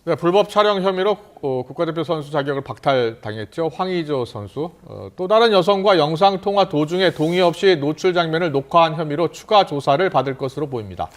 네, 불법 촬영 혐의로 국가대표 선수 자격을 박탈당했죠. 황의조 선수. 또 다른 여성과 영상통화 도중에 동의 없이 노출 장면을 녹화한 혐의로 추가 조사를 받을 것으로 보입니다.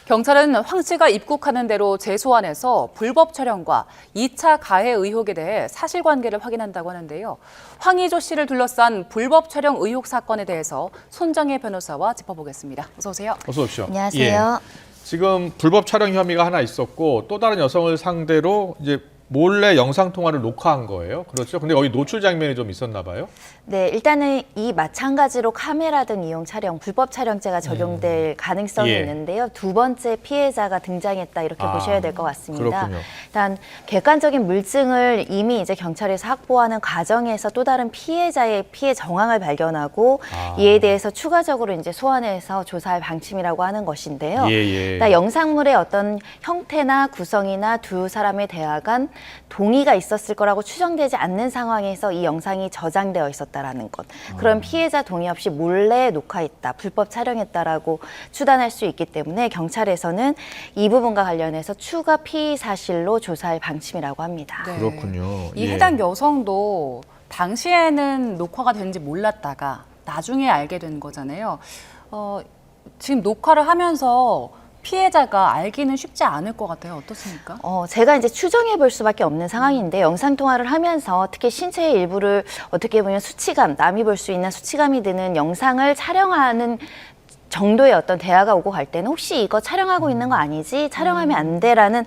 경찰은 황 씨가 입국하는 대로 재소환해서 불법 촬영과 2차 가해 의혹에 대해 사실관계를 확인한다고 하는데요. 황의조 씨를 둘러싼 불법 촬영 의혹 사건에 대해서 손정혜 변호사와 짚어보겠습니다. 어서 오세요. 어서 오십시오. 안녕하세요. 지금 불법 촬영 혐의가 하나 있었고 또 다른 여성을 상대로 이제 몰래 영상 통화를 녹화한 거예요. 그렇죠? 근데 거기 노출 장면이 좀 있었나 봐요. 네, 일단은 이 마찬가지로 카메라 등 이용 촬영, 불법 촬영죄가 적용될 가능성이 예. 있는데요. 두 번째 피해자가 등장했다 이렇게 보셔야 될 것 같습니다. 그렇군요. 일단 객관적인 물증을 이미 이제 경찰에서 확보하는 과정에서 또 다른 피해자의 피해 정황을 발견하고 이에 대해서 추가적으로 이제 소환해서 조사할 방침이라고 하는 것인데요. 일단 영상물의 어떤 형태나 구성이나 두 사람의 대화 간 동의가 있었을 거라고 추정되지 않는 상황에서 이 영상이 저장되어 있었다라는 것. 그럼 피해자 동의 없이 몰래 녹화했다, 불법 촬영했다라고 추단할 수 있기 때문에 경찰에서는 이 부분과 관련해서 추가 피의 사실로 조사할 방침이라고 합니다. 네. 그렇군요. 이 해당 여성도 당시에는 녹화가 된지 몰랐다가 나중에 알게 된 거잖아요. 지금 녹화를 하면서 피해자가 알기는 쉽지 않을 것 같아요. 어떻습니까? 제가 이제 추정해 볼 수밖에 없는 상황인데 영상 통화를 하면서 특히 신체의 일부를 어떻게 보면 수치감, 남이 볼 수 있는 수치감이 드는 영상을 촬영하는 정도의 어떤 대화가 오고 갈 때는 혹시 이거 촬영하고 있는 거 아니지? 촬영하면 안 돼라는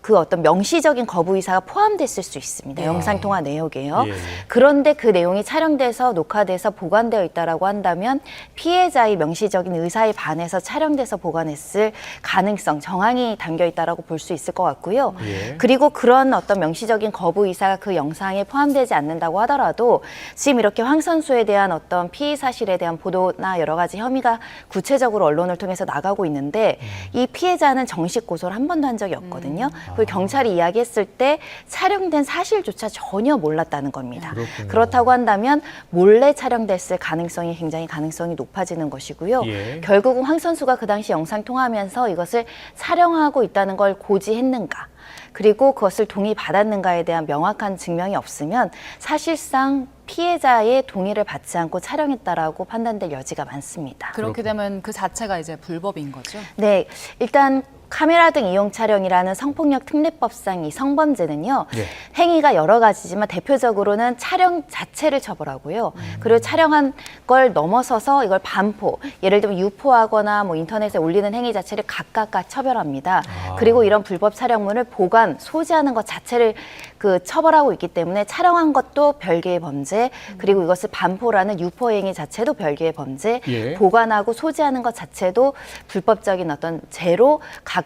그 어떤 명시적인 거부 의사가 포함됐을 수 있습니다. 영상통화 내역에요. 그런데 그 내용이 촬영돼서 녹화돼서 보관되어 있다라고 한다면 피해자의 명시적인 의사에 반해서 촬영돼서 보관했을 가능성, 정황이 담겨 있다라고 볼 수 있을 것 같고요. 그리고 그런 어떤 명시적인 거부 의사가 그 영상에 포함되지 않는다고 하더라도 지금 이렇게 황 선수에 대한 어떤 피의 사실에 대한 보도나 여러 가지 혐의가 구체적으로 언론을 통해서 나가고 있는데 이 피해자는 정식 고소를 한 번도 한 적이 없거든요. 그리고 경찰이 이야기했을 때 촬영된 사실조차 전혀 몰랐다는 겁니다. 그렇군요. 그렇다고 한다면 몰래 촬영됐을 가능성이 굉장히 가능성이 높아지는 것이고요. 결국은 황 선수가 그 당시 영상 통화하면서 이것을 촬영하고 있다는 걸 고지했는가, 그리고 그것을 동의받았는가에 대한 명확한 증명이 없으면 사실상 피해자의 동의를 받지 않고 촬영했다라고 판단될 여지가 많습니다. 그렇게 되면 그 자체가 이제 불법인 거죠? 네, 일단 카메라 등 이용 촬영이라는 성폭력 특례법상 이 성범죄는요, 행위가 여러 가지지만 대표적으로는 촬영 자체를 처벌하고요. 그리고 촬영한 걸 넘어서서 이걸 반포, 예를 들면 유포하거나 뭐 인터넷에 올리는 행위 자체를 각각 처벌합니다. 그리고 이런 불법 촬영물을 보관, 소지하는 것 자체를 처벌하고 있기 때문에 촬영한 것도 별개의 범죄, 그리고 이것을 반포라는 유포 행위 자체도 별개의 범죄, 보관하고 소지하는 것 자체도 불법적인 어떤 죄로 각각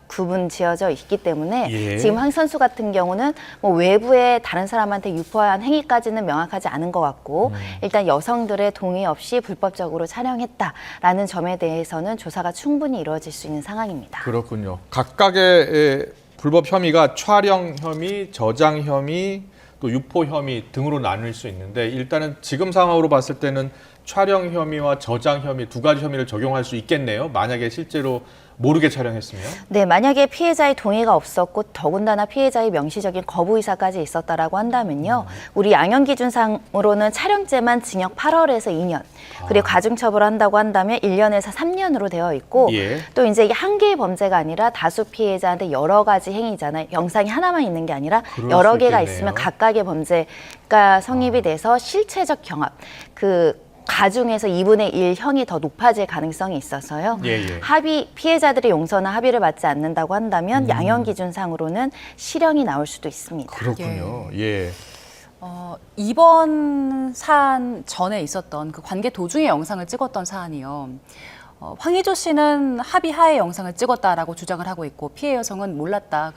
구분 지어져 있기 때문에 지금 황 선수 같은 경우는 뭐 외부에 다른 사람한테 유포한 행위까지는 명확하지 않은 것 같고 일단 여성들의 동의 없이 불법적으로 촬영했다라는 점에 대해서는 조사가 충분히 이루어질 수 있는 상황입니다. 그렇군요. 각각의 불법 혐의가 촬영 혐의, 저장 혐의, 또 유포 혐의 등으로 나눌 수 있는데 일단은 지금 상황으로 봤을 때는 촬영 혐의와 저장 혐의 두 가지 혐의를 적용할 수 있겠네요. 만약에 실제로 모르게 촬영했으면. 네, 만약에 피해자의 동의가 없었고 더군다나 피해자의 명시적인 거부 의사까지 있었다라고 한다면요. 우리 양형 기준상으로는 촬영죄만 징역 8월에서 2년, 그리고 가중처벌을 한다고 한다면 1년에서 3년으로 되어 있고 또 이제 이게 한 개의 범죄가 아니라 다수 피해자한테 여러 가지 행위잖아요. 영상이 하나만 있는 게 아니라 여러 개가 있으면 각각의 범죄가 성립이 돼서 실체적 경합, 가중에서 2분의 1 형이 더 높아질 가능성이 있어서요. 피해자들의 용서나 합의를 받지 않는다고 한다면 양형 기준상으로는 실형이 나올 수도 있습니다. 그렇군요. 이번 사안 전에 있었던 그 관계 도중에 영상을 찍었던 사안이요. 황의조 씨는 합의하에 영상을 찍었다라고 주장을 하고 있고 피해 여성은 몰랐다.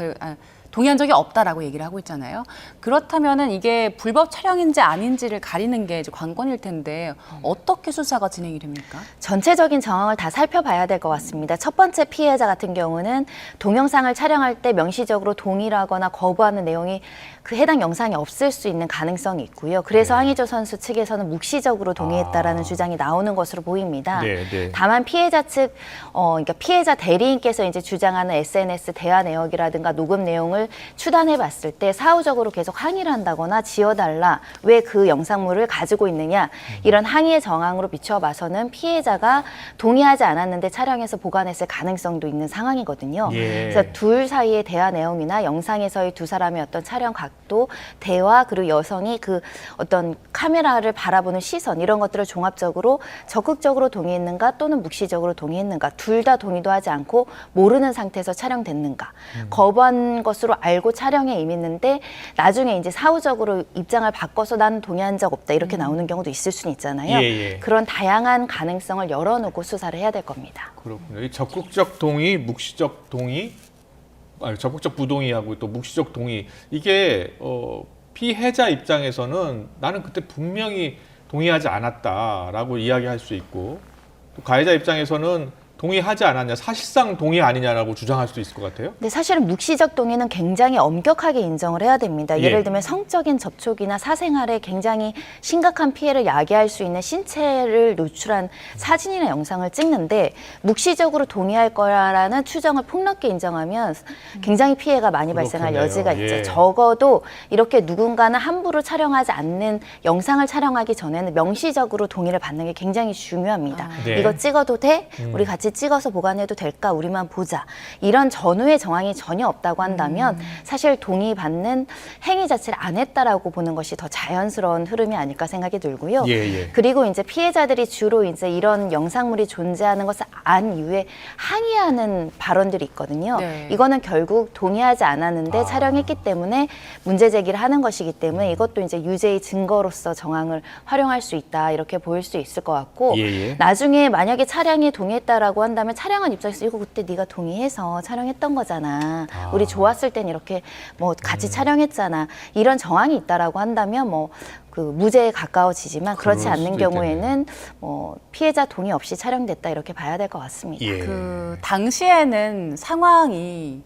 동의한 적이 없다라고 얘기를 하고 있잖아요. 그렇다면은 이게 불법 촬영인지 아닌지를 가리는 게 이제 관건일 텐데 어떻게 수사가 진행이 됩니까? 전체적인 정황을 다 살펴봐야 될 것 같습니다. 첫 번째 피해자 같은 경우는 동영상을 촬영할 때 명시적으로 동의를 하거나 거부하는 내용이 그 해당 영상이 없을 수 있는 가능성이 있고요. 그래서 황의조 선수 측에서는 묵시적으로 동의했다라는 주장이 나오는 것으로 보입니다. 다만 피해자 측, 그러니까 피해자 대리인께서 이제 주장하는 SNS 대화 내역이라든가 녹음 내용을 영상을 추단해 봤을 때 사후적으로 계속 항의를 한다거나 지워달라, 왜 그 영상물을 가지고 있느냐, 이런 항의의 정황으로 비춰봐서는 피해자가 동의하지 않았는데 촬영해서 보관했을 가능성도 있는 상황이거든요. 예. 그래서 둘 사이의 대화 내용이나 영상에서의 두 사람의 어떤 촬영 각도, 대화, 그리고 여성이 그 어떤 카메라를 바라보는 시선, 이런 것들을 종합적으로 적극적으로 동의했는가 또는 묵시적으로 동의했는가, 둘 다 동의도 하지 않고 모르는 상태에서 촬영됐는가, 거부한 것으로 알고 촬영에 임했는데 나중에 이제 사후적으로 입장을 바꿔서 나는 동의한 적 없다, 이렇게 나오는 경우도 있을 수는 있잖아요. 예. 그런 다양한 가능성을 열어놓고 수사를 해야 될 겁니다. 그렇군요. 이 적극적 동의, 묵시적 동의, 아니 적극적 부동의하고 또 묵시적 동의, 이게 피해자 입장에서는 나는 그때 분명히 동의하지 않았다라고 이야기할 수 있고, 또 가해자 입장에서는 동의하지 않았냐, 사실상 동의 아니냐라고 주장할 수도 있을 것 같아요. 근데 사실은 묵시적 동의는 굉장히 엄격하게 인정을 해야 됩니다. 예. 예를 들면 성적인 접촉이나 사생활에 굉장히 심각한 피해를 야기할 수 있는 신체를 노출한 사진이나 영상을 찍는데 묵시적으로 동의할 거라는 추정을 폭넓게 인정하면 굉장히 피해가 많이 발생할 그렇겠네요. 여지가 있죠. 예. 적어도 이렇게 누군가는 함부로 촬영하지 않는 영상을 촬영하기 전에는 명시적으로 동의를 받는 게 굉장히 중요합니다. 네. 이거 찍어도 돼? 우리 같이 찍어서 보관해도 될까? 우리만 보자. 이런 전후의 정황이 전혀 없다고 한다면 사실 동의받는 행위 자체를 안 했다라고 보는 것이 더 자연스러운 흐름이 아닐까 생각이 들고요. 예. 그리고 이제 피해자들이 주로 이제 이런 영상물이 존재하는 것을 안 이후에 항의하는 발언들이 있거든요. 네. 이거는 결국 동의하지 않았는데 촬영했기 때문에 문제 제기를 하는 것이기 때문에 이것도 이제 유죄의 증거로서 정황을 활용할 수 있다, 이렇게 보일 수 있을 것 같고, 예. 나중에 만약에 촬영에 동의했다라고 한다면 촬영한 입장에서 이거 그때 네가 동의해서 촬영했던 거잖아. 우리 좋았을 땐 이렇게 뭐 같이 촬영했잖아. 이런 정황이 있다라고 한다면 뭐 그 무죄에 가까워지지만 그렇지 그럴 않는 수도 경우에는 뭐 피해자 동의 없이 촬영됐다, 이렇게 봐야 될 것 같습니다. 예. 그 당시에는 상황이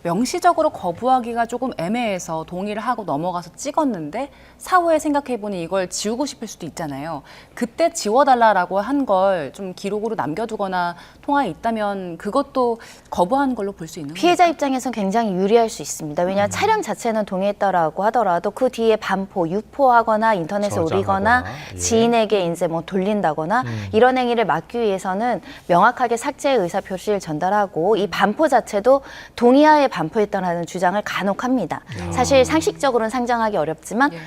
명시적으로 거부하기가 조금 애매해서 동의를 하고 넘어가서 찍었는데 사후에 생각해보니 이걸 지우고 싶을 수도 있잖아요. 그때 지워달라고 한 걸 좀 기록으로 남겨두거나 통화에 있다면 그것도 거부한 걸로 볼 수 있는 피해자 겁니까? 입장에서는 굉장히 유리할 수 있습니다. 왜냐하면 촬영 자체는 동의했다라고 하더라도 그 뒤에 반포, 유포하거나 인터넷에 저장하거나, 올리거나 예. 지인에게 이제 뭐 돌린다거나 이런 행위를 막기 위해서는 명확하게 삭제의 의사 표시를 전달하고 이 반포 자체도 동의하에 반포했다는 주장을 간혹 합니다. 사실 상식적으로는 상정하기 어렵지만 예.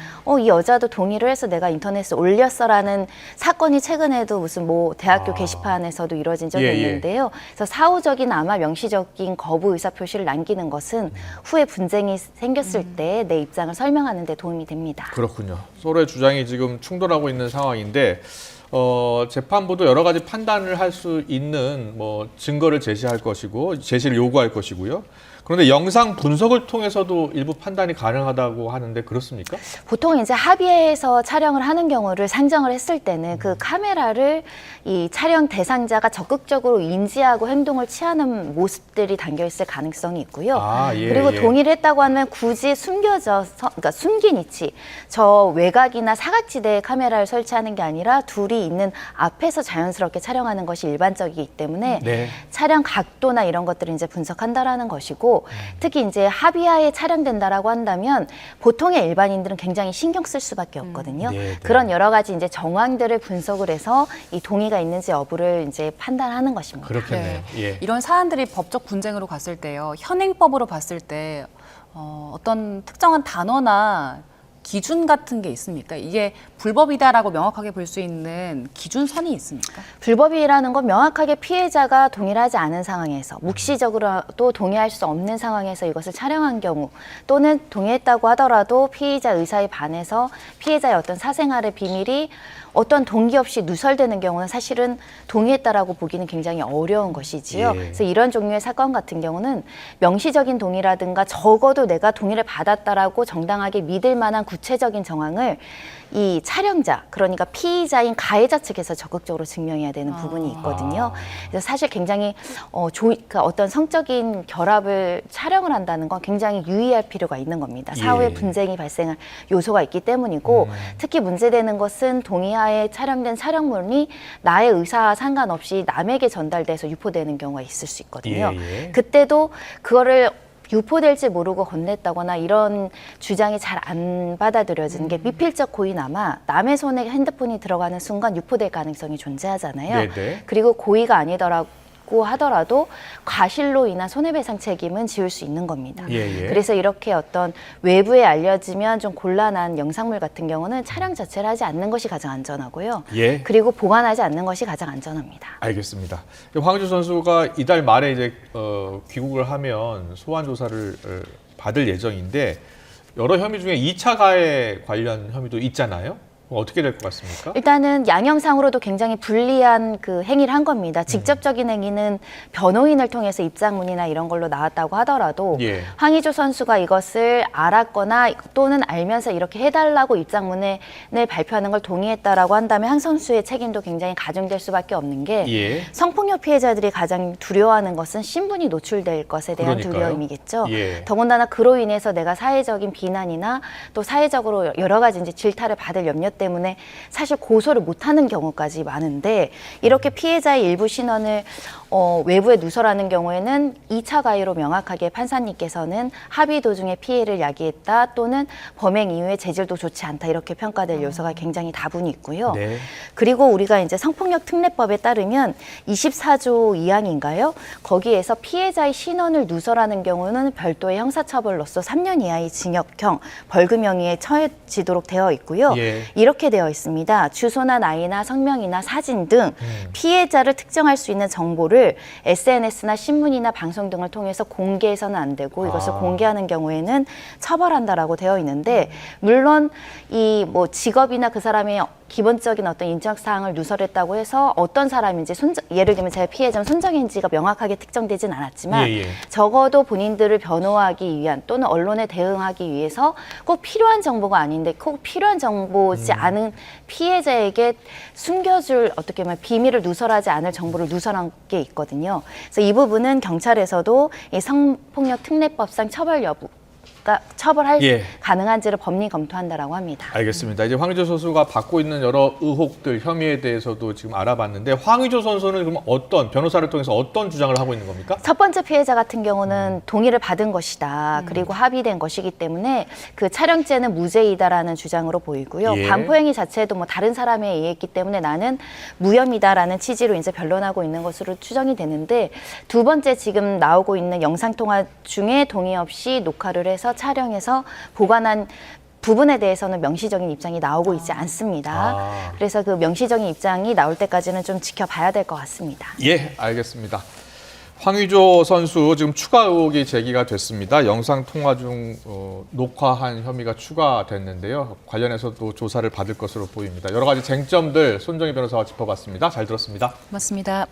이 여자도 동의를 해서 내가 인터넷에 올렸어라는 사건이 최근에도 무슨 뭐 대학교 게시판에서도 이루어진 적이 예. 있는데요. 그래서 사후적인 아마 명시적인 거부 의사 표시를 남기는 것은 후에 분쟁이 생겼을 때 내 입장을 설명하는 데 도움이 됩니다. 그렇군요. 서로의 주장이 지금 충돌하고 있는 상황인데 재판부도 여러 가지 판단을 할 수 있는 뭐 증거를 제시할 것이고 제시를 요구할 것이고요. 그런데 영상 분석을 통해서도 일부 판단이 가능하다고 하는데 그렇습니까? 보통 이제 합의해서 촬영을 하는 경우를 상정을 했을 때는 그 카메라를 이 촬영 대상자가 적극적으로 인지하고 행동을 취하는 모습들이 담겨 있을 가능성이 있고요. 그리고 동의를 했다고 하면 굳이 숨겨져서, 그러니까 숨긴 위치, 저 외곽이나 사각지대에 카메라를 설치하는 게 아니라 둘이 있는 앞에서 자연스럽게 촬영하는 것이 일반적이기 때문에 네. 촬영 각도나 이런 것들을 이제 분석한다라는 것이고, 특히 이제 합의하에 촬영된다라고 한다면 보통의 일반인들은 굉장히 신경 쓸 수밖에 없거든요. 네. 그런 여러 가지 이제 정황들을 분석을 해서 이 동의가 있는지 여부를 이제 판단하는 것입니다. 그렇겠네요. 예. 이런 사안들이 법적 분쟁으로 갔을 때요. 현행법으로 봤을 때 어떤 특정한 단어나 기준 같은 게 있습니까? 이게 불법이다라고 명확하게 볼 수 있는 기준선이 있습니까? 불법이라는 건 명확하게 피해자가 동의를 하지 않은 상황에서, 묵시적으로도 동의할 수 없는 상황에서 이것을 촬영한 경우, 또는 동의했다고 하더라도 피의자 의사에 반해서 피해자의 어떤 사생활의 비밀이 어떤 동기 없이 누설되는 경우는 사실은 동의했다라고 보기는 굉장히 어려운 것이지요. 예. 그래서 이런 종류의 사건 같은 경우는 명시적인 동의라든가 적어도 내가 동의를 받았다라고 정당하게 믿을 만한 구체적인 정황을 이 촬영자, 그러니까 피의자인 가해자 측에서 적극적으로 증명해야 되는 부분이 있거든요. 그래서 사실 굉장히 그러니까 어떤 성적인 결합을 촬영을 한다는 건 굉장히 유의할 필요가 있는 겁니다. 사후에 예. 분쟁이 발생할 요소가 있기 때문이고, 특히 문제되는 것은 동의하에 촬영된 촬영물이 나의 의사와 상관없이 남에게 전달돼서 유포되는 경우가 있을 수 있거든요. 예. 그때도 그거를 유포될지 모르고 건넸다거나 이런 주장이 잘 안 받아들여지는 게 미필적 고의나마 남의 손에 핸드폰이 들어가는 순간 유포될 가능성이 존재하잖아요. 네네. 그리고 고의가 아니더라고 하더라도 과실로 인한 손해배상 책임은 지을 수 있는 겁니다. 예, 예. 그래서 이렇게 어떤 외부에 알려지면 좀 곤란한 영상물 같은 경우는 촬영 자체를 하지 않는 것이 가장 안전하고요. 예. 그리고 보관하지 않는 것이 가장 안전합니다. 알겠습니다. 황의조 선수가 이달 말에 이제 귀국을 하면 소환 조사를 받을 예정인데 여러 혐의 중에 2차 가해 관련 혐의도 있잖아요. 어떻게 될 것 같습니까? 일단은 양형상으로도 굉장히 불리한 그 행위를 한 겁니다. 직접적인 행위는 변호인을 통해서 입장문이나 이런 걸로 나왔다고 하더라도 예. 황의조 선수가 이것을 알았거나 또는 알면서 이렇게 해달라고 입장문을 발표하는 걸 동의했다라고 한다면 한 선수의 책임도 굉장히 가중될 수밖에 없는 게 예. 성폭력 피해자들이 가장 두려워하는 것은 신분이 노출될 것에 대한 그러니까요. 두려움이겠죠. 예. 더군다나 그로 인해서 내가 사회적인 비난이나 또 사회적으로 여러 가지 이제 질타를 받을 염려 때문에 사실 고소를 못하는 경우까지 많은데 이렇게 피해자의 일부 신원을 외부에 누설하는 경우에는 2차 가해로 명확하게 판사님께서는 합의 도중에 피해를 야기했다 또는 범행 이후에 재질도 좋지 않다 이렇게 평가될 요소가 굉장히 다분히 있고요. 네. 그리고 우리가 이제 성폭력 특례법에 따르면 24조 2항인가요? 거기에서 피해자의 신원을 누설하는 경우는 별도의 형사처벌로서 3년 이하의 징역형, 벌금형에 처해지도록 되어 있고요. 예. 이렇게 되어 있습니다. 주소나 나이나 성명이나 사진 등 피해자를 특정할 수 있는 정보를 SNS나 신문이나 방송 등을 통해서 공개해서는 안 되고 이것을 공개하는 경우에는 처벌한다라고 되어 있는데 물론 이 뭐 직업이나 그 사람의 기본적인 어떤 인적 사항을 누설했다고 해서 어떤 사람인지 예를 들면 제 피해자는 손정인지가 명확하게 특정되진 않았지만 예, 예. 적어도 본인들을 변호하기 위한 또는 언론에 대응하기 위해서 꼭 필요한 정보가 아닌데 꼭 필요한 정보지 않은 피해자에게 숨겨줄 어떻게 보면 비밀을 누설하지 않을 정보를 누설한 게 있거든요. 그래서 이 부분은 경찰에서도 이 성폭력 특례법상 처벌할 예. 가능한지를 법리 검토한다라고 합니다. 알겠습니다. 이제 황의조 선수가 받고 있는 여러 의혹들, 혐의에 대해서도 지금 알아봤는데 황의조 선수는 그럼 변호사를 통해서 어떤 주장을 하고 있는 겁니까? 첫 번째 피해자 같은 경우는 동의를 받은 것이다. 그리고 합의된 것이기 때문에 그 촬영죄는 무죄이다라는 주장으로 보이고요. 예. 반포행위 자체도 뭐 다른 사람에 의했기 때문에 나는 무혐의다라는 취지로 이제 변론하고 있는 것으로 추정이 되는데 두 번째 지금 나오고 있는 영상통화 중에 동의 없이 녹화를 해서 촬영해서 보관한 부분에 대해서는 명시적인 입장이 나오고 있지 않습니다. 그래서 그 명시적인 입장이 나올 때까지는 좀 지켜봐야 될 것 같습니다. 예, 알겠습니다. 황의조 선수 지금 추가 의혹이 제기가 됐습니다. 영상 통화 중 녹화한 혐의가 추가됐는데요. 관련해서도 조사를 받을 것으로 보입니다. 여러 가지 쟁점들 손정희 변호사와 짚어봤습니다. 잘 들었습니다. 고맙습니다.